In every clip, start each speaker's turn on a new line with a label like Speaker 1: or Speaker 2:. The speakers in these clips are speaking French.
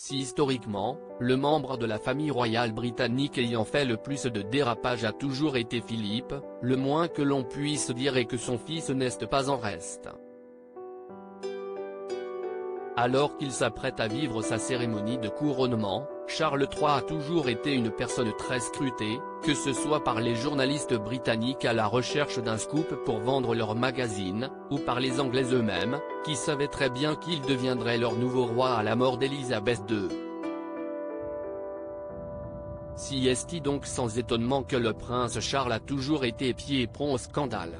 Speaker 1: Si historiquement, le membre de la famille royale britannique ayant fait le plus de dérapages a toujours été Philippe, le moins que l'on puisse dire est que son fils n'est pas en reste. Alors qu'il s'apprête à vivre sa cérémonie de couronnement, Charles III a toujours été une personne très scrutée, que ce soit par les journalistes britanniques à la recherche d'un scoop pour vendre leur magazine, ou par les Anglais eux-mêmes, qui savaient très bien qu'il deviendrait leur nouveau roi à la mort d'Élisabeth II. Si est-il donc sans étonnement que le prince Charles a toujours été pied-et-pront au scandale.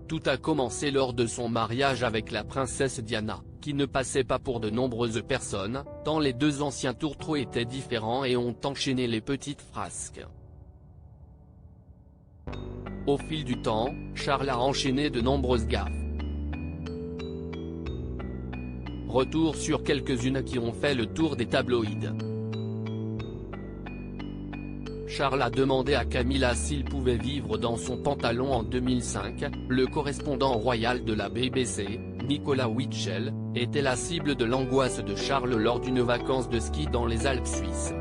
Speaker 1: Tout a commencé lors de son mariage avec la princesse Diana, qui ne passait pas pour de nombreuses personnes, tant les deux anciens tourtereaux étaient différents et ont enchaîné les petites frasques. Au fil du temps, Charles a enchaîné de nombreuses gaffes. Retour sur quelques-unes qui ont fait le tour des tabloïds. Charles a demandé à Camilla s'il pouvait vivre dans son pantalon en 2005, le correspondant royal de la BBC, Nicolas Witchell, était la cible de l'angoisse de Charles lors d'une vacance de ski dans les Alpes suisses.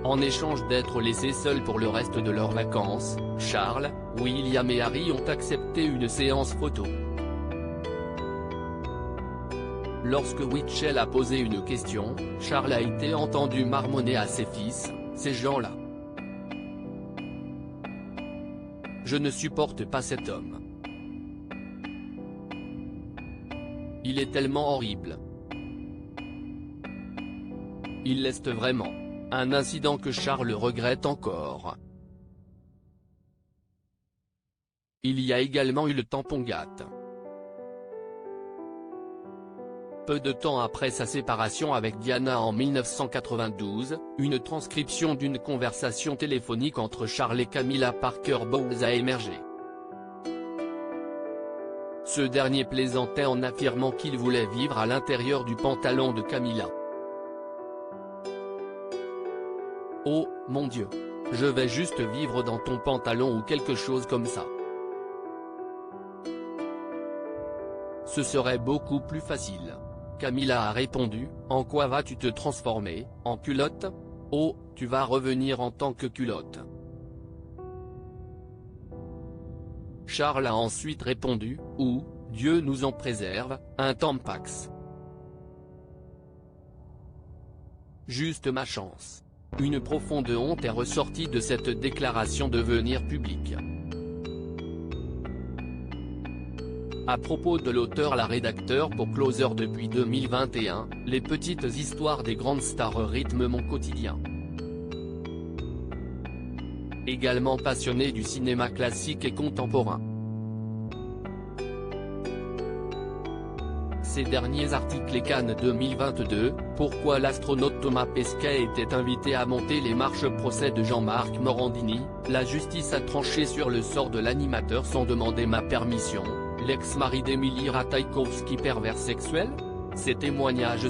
Speaker 1: En échange d'être laissés seuls pour le reste de leurs vacances, Charles, William et Harry ont accepté une séance photo. Lorsque Witchell a posé une question, Charles a été entendu marmonner à ses fils, « Ces gens-là. Je ne supporte pas cet homme. Il est tellement horrible. Il l'est vraiment. » Un incident que Charles regrette encore. Il y a également eu le tampon gâte. Peu de temps après sa séparation avec Diana en 1992, une transcription d'une conversation téléphonique entre Charles et Camilla Parker Bowles a émergé. Ce dernier plaisantait en affirmant qu'il voulait vivre à l'intérieur du pantalon de Camilla. « Oh, mon Dieu. Je vais juste vivre dans ton pantalon ou quelque chose comme ça. Ce serait beaucoup plus facile. » Camilla a répondu, « En quoi vas-tu te transformer, en culotte ? Oh, tu vas revenir en tant que culotte. » Charles a ensuite répondu, « Ou, Dieu nous en préserve, un tampax. Juste ma chance. » Une profonde honte est ressortie de cette déclaration devenir publique. À propos de l'auteur, la rédacteur pour Closer depuis 2021, les petites histoires des grandes stars rythment mon quotidien. Également passionné du cinéma classique et contemporain. Ces derniers articles et Cannes 2022, pourquoi l'astronaute Thomas Pesquet était invité à monter les marches procès de Jean-Marc Morandini, la justice a tranché sur le sort de l'animateur sans demander ma permission, l'ex-mari d'Emilie Ratajkowski pervers sexuel ? Ces témoignages